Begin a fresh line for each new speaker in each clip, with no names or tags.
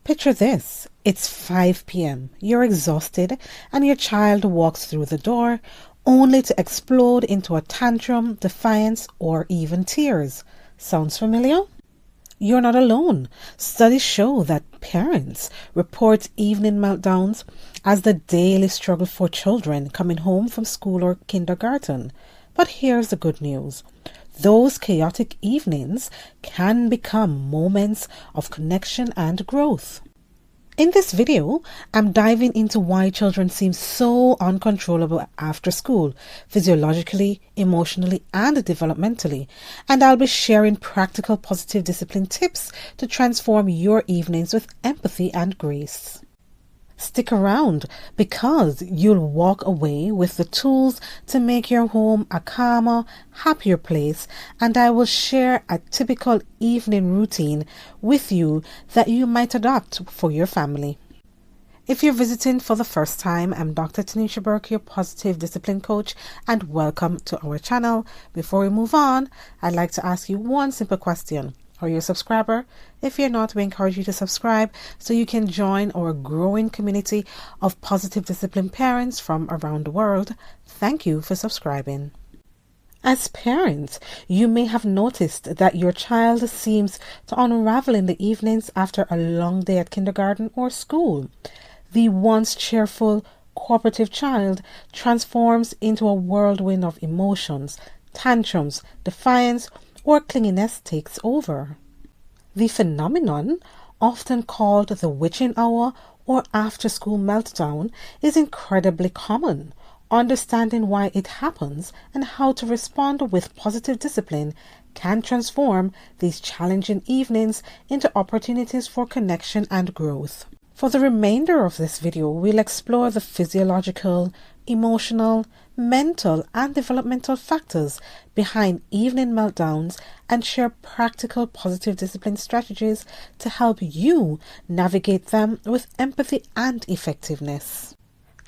Picture this. It's 5 p.m. You're exhausted and your child walks through the door only to explode into a tantrum, defiance, or even tears. Sounds familiar? You're not alone. Studies show that parents report evening meltdowns as the daily struggle for children coming home from school or kindergarten. But here's the good news. Those chaotic evenings can become moments of connection and growth. In this video, I'm diving into why children seem so uncontrollable after school, physiologically, emotionally, and developmentally, and I'll be sharing practical positive discipline tips to transform your evenings with empathy and grace. Stick around because you'll walk away with the tools to make your home a calmer, happier place, and I will share a typical evening routine with you that you might adopt for your family. If you're visiting for the first time, I'm Dr. Tanisha Burke, your positive discipline coach, and welcome to our channel. Before we move on, I'd like to ask you one simple question. Are you a subscriber? If you're not, we encourage you to subscribe so you can join our growing community of positive discipline parents from around the world. Thank you for subscribing. As parents, you may have noticed that your child seems to unravel in the evenings after a long day at kindergarten or school. The once cheerful, cooperative child transforms into a whirlwind of emotions, tantrums, defiance, or clinginess takes over. The phenomenon, often called the witching hour or after-school meltdown, is incredibly common. Understanding why it happens and how to respond with positive discipline can transform these challenging evenings into opportunities for connection and growth. For the remainder of this video, we'll explore the physiological, emotional, mental, and developmental factors behind evening meltdowns and share practical positive discipline strategies to help you navigate them with empathy and effectiveness.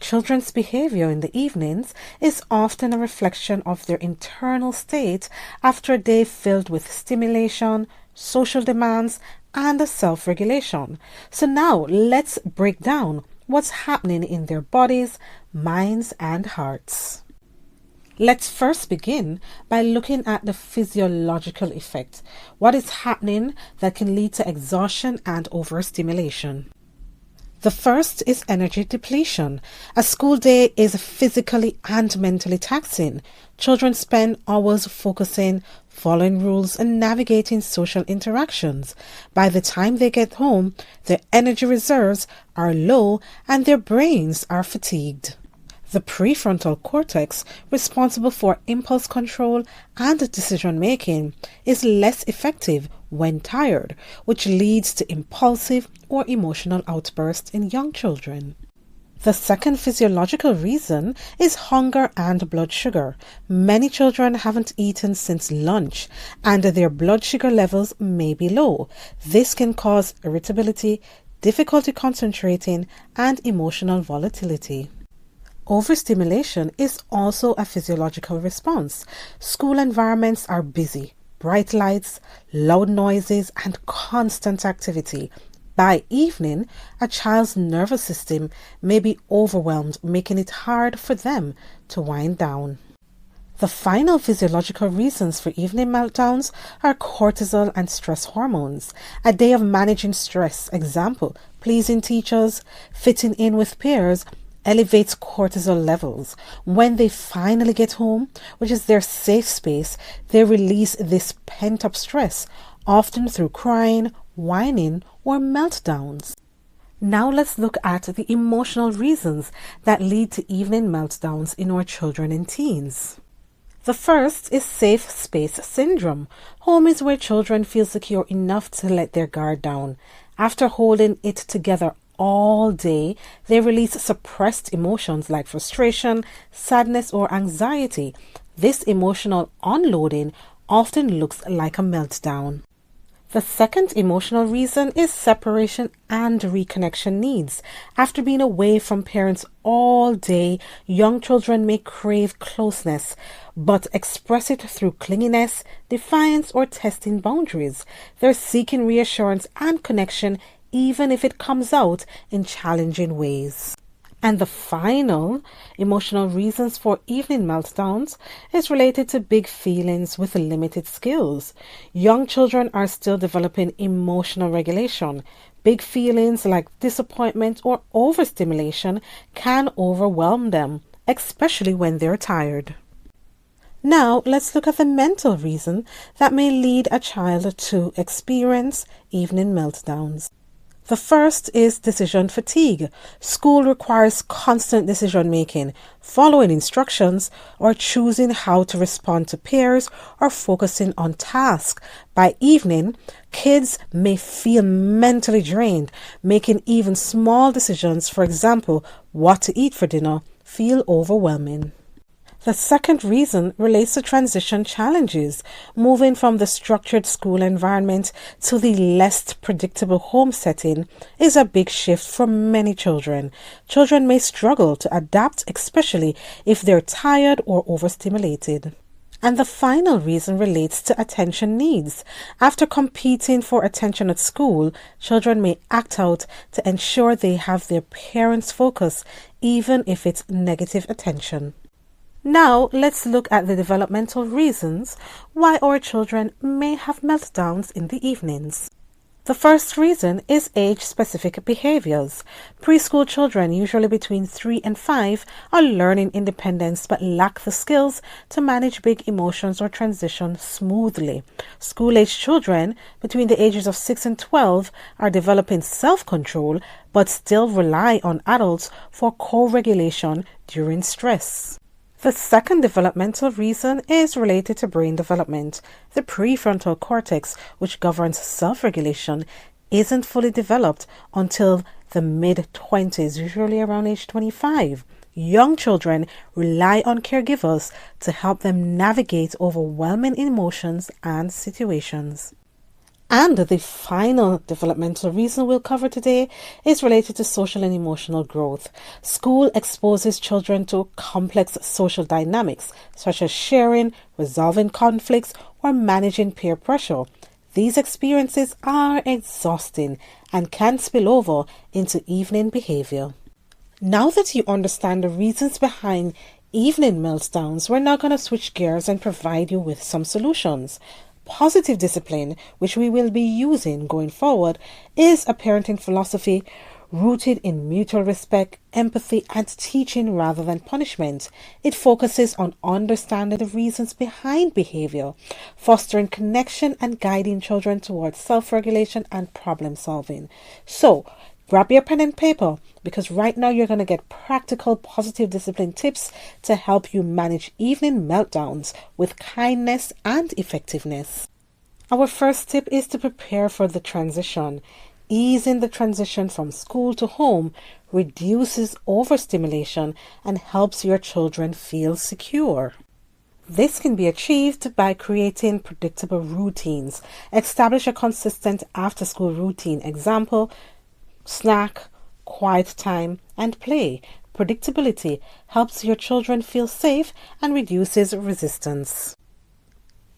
Children's behavior in the evenings is often a reflection of their internal state after a day filled with stimulation, social demands, and self-regulation. So now let's break down what's happening in their bodies, minds, and hearts. Let's first begin by looking at the physiological effect. What is happening that can lead to exhaustion and overstimulation? The first is energy depletion. A school day is physically and mentally taxing. Children spend hours focusing, following rules, and navigating social interactions. By the time they get home, their energy reserves are low and their brains are fatigued. The prefrontal cortex, responsible for impulse control and decision making, is less effective when tired, which leads to impulsive or emotional outbursts in young children. The second physiological reason is hunger and blood sugar. Many children haven't eaten since lunch and their blood sugar levels may be low. This can cause irritability, difficulty concentrating, and emotional volatility. Overstimulation is also a physiological response. School environments are busy, bright lights, loud noises, and constant activity. By evening, a child's nervous system may be overwhelmed, making it hard for them to wind down. The final physiological reasons for evening meltdowns are cortisol and stress hormones. A day of managing stress, example, pleasing teachers, fitting in with peers, elevates cortisol levels. When they finally get home, which is their safe space, they release this pent-up stress, often through crying, whining, or meltdowns. Now let's look at the emotional reasons that lead to evening meltdowns in our children and teens. The first is safe space syndrome. Home is where children feel secure enough to let their guard down. After holding it together all day, they release suppressed emotions like frustration, sadness, or anxiety. This emotional unloading often looks like a meltdown. The second emotional reason is separation and reconnection needs. After being away from parents all day, young children may crave closeness, but express it through clinginess, defiance, or testing boundaries. They're seeking reassurance and connection even if it comes out in challenging ways. And the final emotional reasons for evening meltdowns is related to big feelings with limited skills. Young children are still developing emotional regulation. Big feelings like disappointment or overstimulation can overwhelm them, especially when they're tired. Now, let's look at the mental reason that may lead a child to experience evening meltdowns. The first is decision fatigue. School requires constant decision making, following instructions, or choosing how to respond to peers, or focusing on tasks. By evening, kids may feel mentally drained, making even small decisions, for example, what to eat for dinner, feel overwhelming. The second reason relates to transition challenges. Moving from the structured school environment to the less predictable home setting is a big shift for many children. Children may struggle to adapt, especially if they're tired or overstimulated. And the final reason relates to attention needs. After competing for attention at school, children may act out to ensure they have their parents' focus, even if it's negative attention. Now, let's look at the developmental reasons why our children may have meltdowns in the evenings. The first reason is age-specific behaviors. Preschool children, usually between 3 and 5, are learning independence but lack the skills to manage big emotions or transition smoothly. School-age children, between the ages of 6 and 12, are developing self-control but still rely on adults for co-regulation during stress. The second developmental reason is related to brain development. The prefrontal cortex, which governs self-regulation, isn't fully developed until the mid-20s, usually around age 25. Young children rely on caregivers to help them navigate overwhelming emotions and situations. And the final developmental reason we'll cover today is related to social and emotional growth. School exposes children to complex social dynamics, such as sharing, resolving conflicts, or managing peer pressure. These experiences are exhausting and can spill over into evening behavior. Now that you understand the reasons behind evening meltdowns, we're now going to switch gears and provide you with some solutions. Positive discipline, which we will be using going forward, is a parenting philosophy rooted in mutual respect, empathy, and teaching rather than punishment. It focuses on understanding the reasons behind behavior, fostering connection, and guiding children towards self-regulation and problem solving. So, grab your pen and paper, because right now you're going to get practical positive discipline tips to help you manage evening meltdowns with kindness and effectiveness. Our first tip is to prepare for the transition. Easing the transition from school to home reduces overstimulation and helps your children feel secure. This can be achieved by creating predictable routines. Establish a consistent after-school routine. Example, snack, quiet time, and play. Predictability helps your children feel safe and reduces resistance.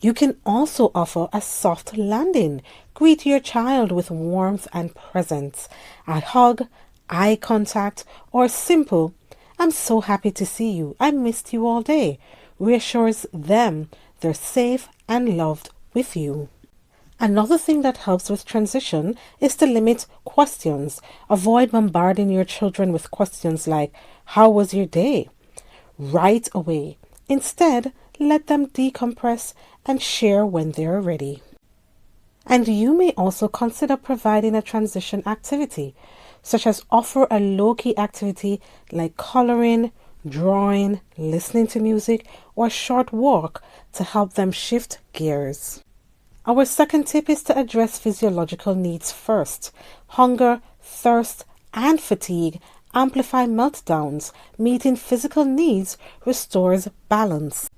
You can also offer a soft landing. Greet your child with warmth and presence. A hug, eye contact, or simple, "I'm so happy to see you. I missed you all day," reassures them they're safe and loved with you. Another thing that helps with transition is to limit questions. Avoid bombarding your children with questions like, "How was your day?" right away. Instead, let them decompress and share when they're ready. And you may also consider providing a transition activity, such as offer a low-key activity like coloring, drawing, listening to music, or a short walk to help them shift gears. Our second tip is to address physiological needs first. Hunger, thirst, and fatigue amplify meltdowns. Meeting physical needs restores balance.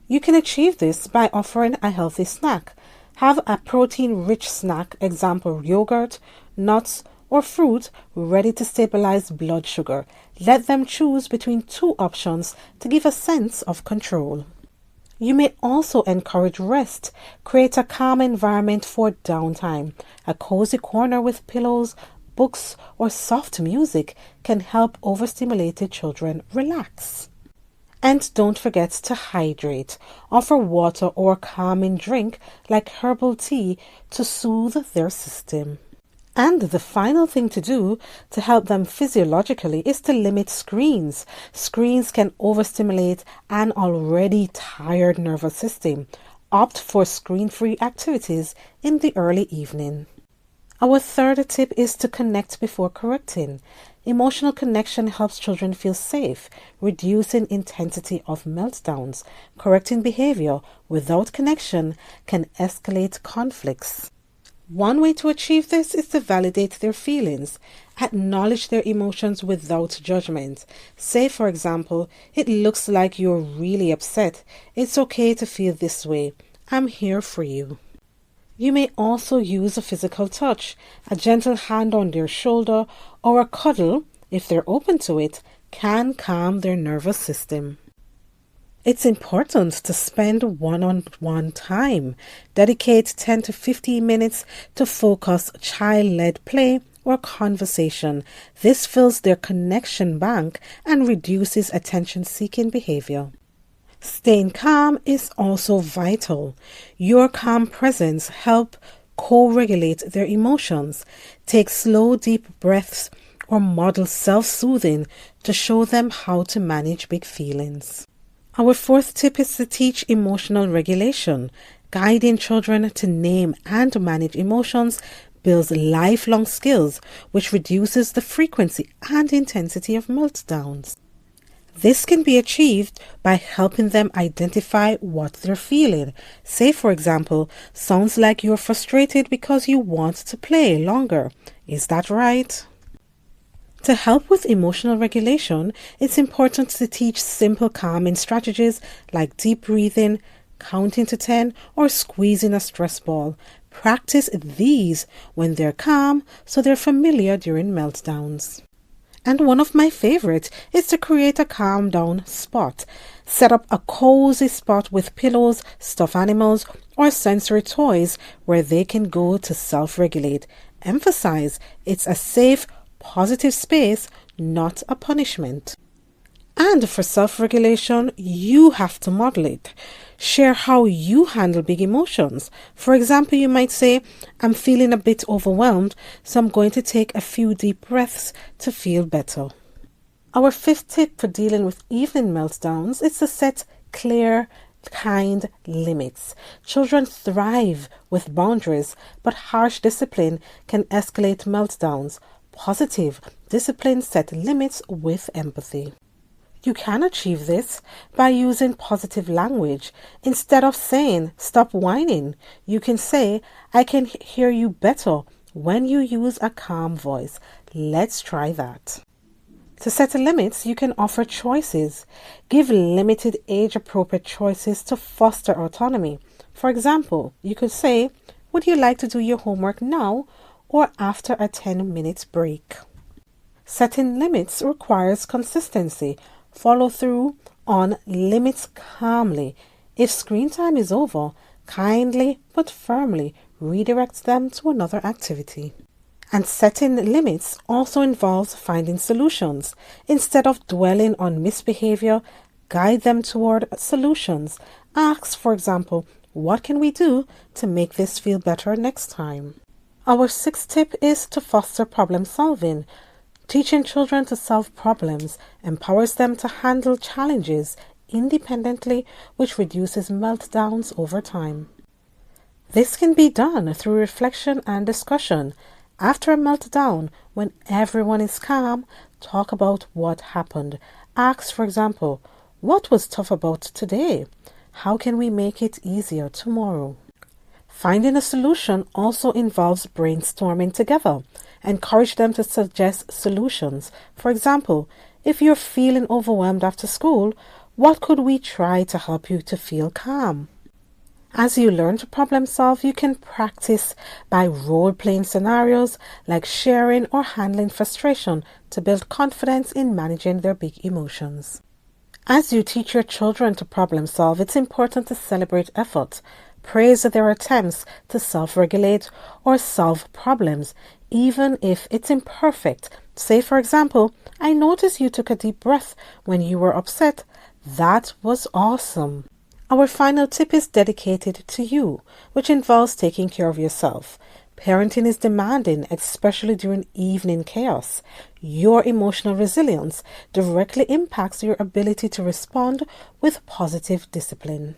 You can achieve this by offering a healthy snack. Have a protein-rich snack, example yogurt, nuts, or fruit, ready to stabilize blood sugar. Let them choose between two options to give a sense of control. You may also encourage rest. Create a calm environment for downtime. A cozy corner with pillows, books, or soft music can help overstimulated children relax. And don't forget to hydrate. Offer water or a calming drink like herbal tea to soothe their system. And the final thing to do to help them physiologically is to limit screens. Screens can overstimulate an already tired nervous system. Opt for screen-free activities in the early evening. Our third tip is to connect before correcting. Emotional connection helps children feel safe, reducing intensity of meltdowns. Correcting behavior without connection can escalate conflicts. One way to achieve this is to validate their feelings. Acknowledge their emotions without judgment. Say, for example, "It looks like you're really upset. It's okay to feel this way. I'm here for you." You may also use a physical touch. A gentle hand on their shoulder or a cuddle, if they're open to it, can calm their nervous system. It's important to spend one-on-one time. Dedicate 10 to 15 minutes to focus child-led play or conversation. This fills their connection bank and reduces attention-seeking behavior. Staying calm is also vital. Your calm presence helps co-regulate their emotions. Take slow, deep breaths or model self-soothing to show them how to manage big feelings. Our fourth tip is to teach emotional regulation. Guiding children to name and manage emotions builds lifelong skills, which reduces the frequency and intensity of meltdowns. This can be achieved by helping them identify what they're feeling. Say, for example, "Sounds like you're frustrated because you want to play longer. Is that right?" To help with emotional regulation, it's important to teach simple calming strategies like deep breathing, counting to 10, or squeezing a stress ball. Practice these when they're calm so they're familiar during meltdowns. And one of my favorites is to create a calm down spot. Set up a cozy spot with pillows, stuffed animals, or sensory toys where they can go to self-regulate. Emphasize it's a safe, positive space, not a punishment. And for self-regulation, you have to model it. Share how you handle big emotions. For example, you might say, "I'm feeling a bit overwhelmed, so I'm going to take a few deep breaths to feel better." Our fifth tip for dealing with evening meltdowns is to set clear, kind limits. Children thrive with boundaries, but harsh discipline can escalate meltdowns. Positive discipline set limits with empathy. You can achieve this by using positive language. Instead of saying, "Stop whining," you can say, "I can hear you better when you use a calm voice. Let's try that." To set limits, you can offer choices. Give limited age-appropriate choices to foster autonomy. For example, you could say, "Would you like to do your homework now or after a 10-minute break?" Setting limits requires consistency. Follow through on limits calmly. If screen time is over, kindly but firmly redirect them to another activity. And setting limits also involves finding solutions. Instead of dwelling on misbehavior, guide them toward solutions. Ask, for example, "What can we do to make this feel better next time?" Our sixth tip is to foster problem solving. Teaching children to solve problems empowers them to handle challenges independently, which reduces meltdowns over time. This can be done through reflection and discussion. After a meltdown, when everyone is calm, talk about what happened. Ask, for example, "What was tough about today? How can we make it easier tomorrow?" Finding a solution also involves brainstorming together. Encourage them to suggest solutions. For example, if you're feeling overwhelmed after school, what could we try to help you to feel calm? As you learn to problem solve, you can practice by role-playing scenarios like sharing or handling frustration to build confidence in managing their big emotions. As you teach your children to problem solve, it's important to celebrate effort. Praise their attempts to self-regulate or solve problems. even if it's imperfect. Say, for example, I noticed you took a deep breath when you were upset. That was awesome. Our final tip is dedicated to you, which involves taking care of yourself. Parenting is demanding, especially during evening chaos. Your emotional resilience directly impacts your ability to respond with positive discipline.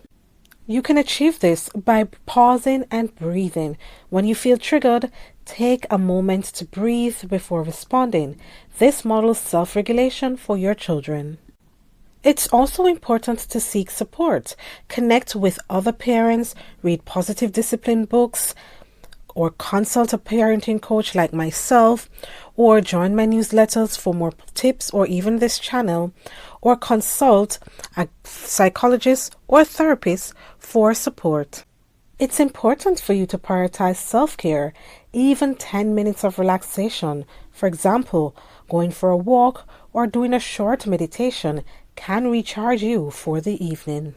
You can achieve this by pausing and breathing. When you feel triggered, take a moment to breathe before responding. This models self-regulation for your children. It's also important to seek support. Connect with other parents, read positive discipline books, or consult a parenting coach like myself, or join my newsletters for more tips, or even this channel, or consult a psychologist or therapist for support. It's important for you to prioritize self-care. Even 10 minutes of relaxation, for example, going for a walk or doing a short meditation, can recharge you for the evening.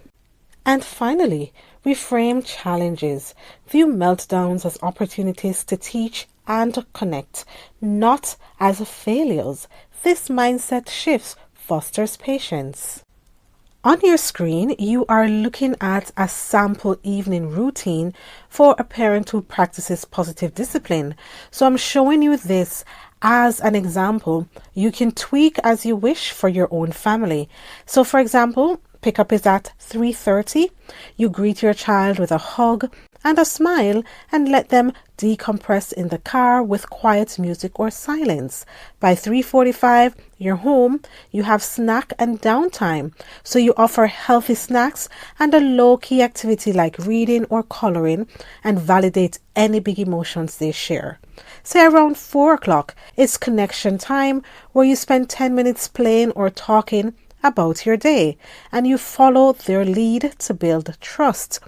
And finally, reframe challenges. View meltdowns as opportunities to teach and connect, not as failures. This mindset shift fosters patience. On your screen, you are looking at a sample evening routine for a parent who practices positive discipline. So I'm showing you this as an example. You can tweak as you wish for your own family. So for example, pickup is at 3:30. You greet your child with a hug and a smile and let them decompress in the car with quiet music or silence. By 3:45, you're home. You have snack and downtime. So you offer healthy snacks and a low-key activity like reading or coloring and validate any big emotions they share. Say around 4 o'clock, it's connection time where you spend 10 minutes playing or talking about your day and you follow their lead to build trust.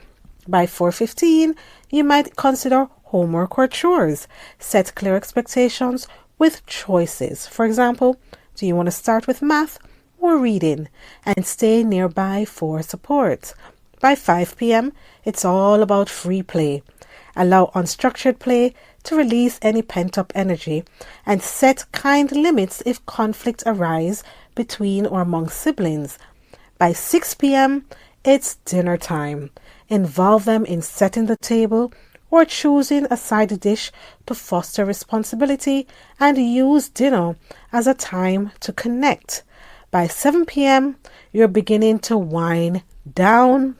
By 4:15, you might consider homework or chores. Set clear expectations with choices. For example, do you want to start with math or reading? And stay nearby for support. By 5 p.m., it's all about free play. Allow unstructured play to release any pent-up energy and set kind limits if conflict arise between or among siblings. By 6 p.m., it's dinner time. Involve them in setting the table or choosing a side dish to foster responsibility and use dinner as a time to connect. By 7 p.m., you're beginning to wind down.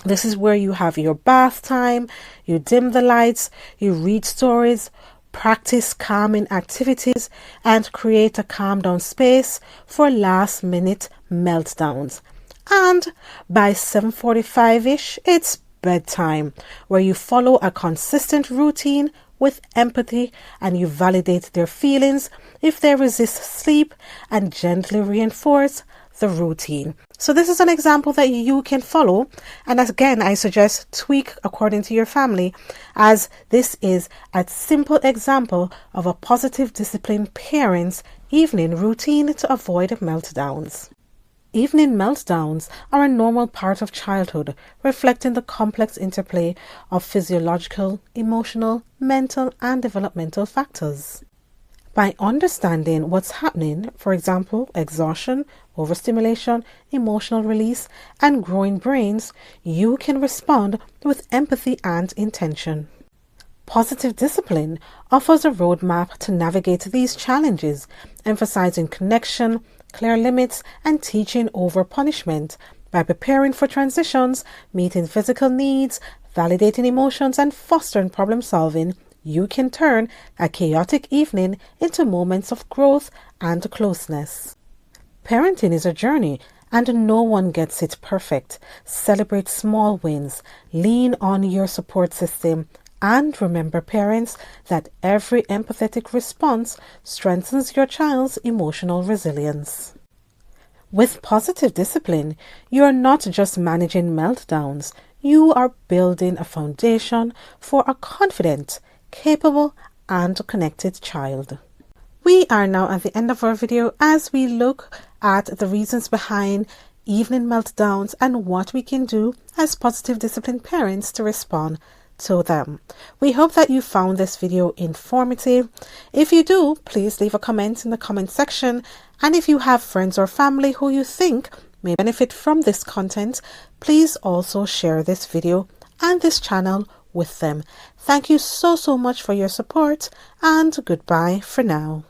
This is where you have your bath time, you dim the lights, you read stories, practice calming activities, and create a calm down space for last minute meltdowns. And by 7:45-ish, it's bedtime, where you follow a consistent routine with empathy and you validate their feelings if they resist sleep and gently reinforce the routine. So this is an example that you can follow, and again I suggest tweak according to your family, as this is a simple example of a positive disciplined parent's evening routine to avoid meltdowns. Evening meltdowns are a normal part of childhood, reflecting the complex interplay of physiological, emotional, mental, and developmental factors. By understanding what's happening, for example, exhaustion, overstimulation, emotional release, and growing brains, you can respond with empathy and intention. Positive discipline offers a roadmap to navigate these challenges, emphasizing connection, clear limits, and teaching over punishment. By preparing for transitions, meeting physical needs, validating emotions, and fostering problem solving, you can turn a chaotic evening into moments of growth and closeness. Parenting is a journey, and no one gets it perfect. Celebrate small wins, lean on your support system, and remember, parents, that every empathetic response strengthens your child's emotional resilience. With positive discipline, you are not just managing meltdowns, you are building a foundation for a confident, capable, and connected child. We are now at the end of our video as we look at the reasons behind evening meltdowns and what we can do as positive disciplined parents to respond. to them. We hope that you found this video informative. If you do, please leave a comment in the comment section. And if you have friends or family who you think may benefit from this content, please also share this video and this channel with them. Thank you so much for your support, and goodbye for now.